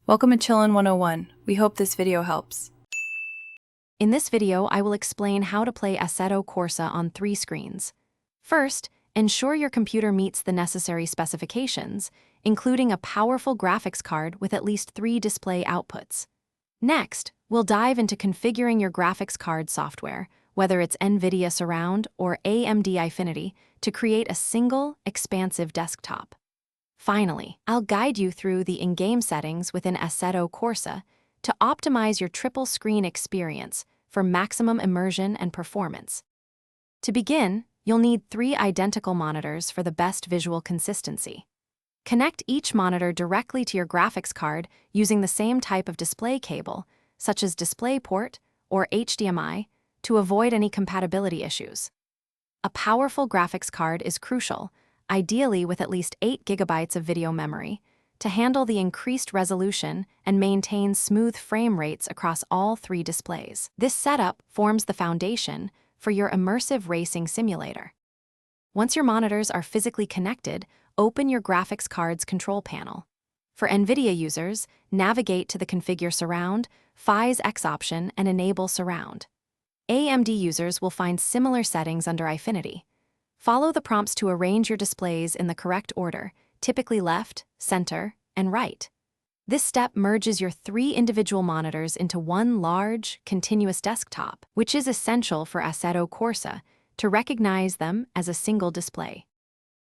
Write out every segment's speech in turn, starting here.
Welcome to Chillin' 101. We hope this video helps. In this video, I will explain how to play Assetto Corsa on 3 screens. First, ensure your computer meets the necessary specifications, including a powerful graphics card with at least 3 display outputs. Next, we'll dive into configuring your graphics card software, whether it's NVIDIA Surround or AMD Infinity, to create a single, expansive desktop. Finally, I'll guide you through the in-game settings within Assetto Corsa to optimize your triple-screen experience for maximum immersion and performance. To begin, you'll need 3 identical monitors for the best visual consistency. Connect each monitor directly to your graphics card using the same type of display cable, such as DisplayPort or HDMI, to avoid any compatibility issues. A powerful graphics card is crucial, ideally with at least 8 GB of video memory, to handle the increased resolution and maintain smooth frame rates across all 3 displays. This setup forms the foundation for your immersive racing simulator. Once your monitors are physically connected, open your graphics card's control panel. For NVIDIA users, navigate to the Configure Surround, Phase X option, and enable Surround. AMD users will find similar settings under Infinity. Follow the prompts to arrange your displays in the correct order, typically left, center, and right. This step merges your 3 individual monitors into one large, continuous desktop, which is essential for Assetto Corsa to recognize them as a single display.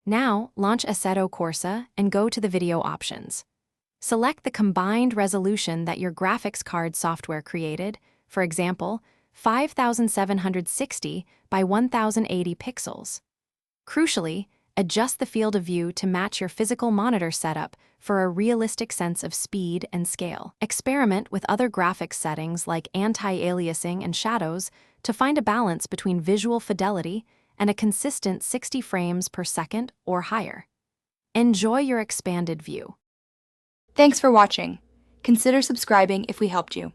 Now, launch Assetto Corsa and go to the video options. Select the combined resolution that your graphics card software created, for example, 5760 by 1080 pixels. Crucially, adjust the field of view to match your physical monitor setup for a realistic sense of speed and scale. Experiment with other graphics settings like anti-aliasing and shadows to find a balance between visual fidelity and a consistent 60 frames per second or higher. Enjoy your expanded view. Thanks for watching. Consider subscribing if we helped you.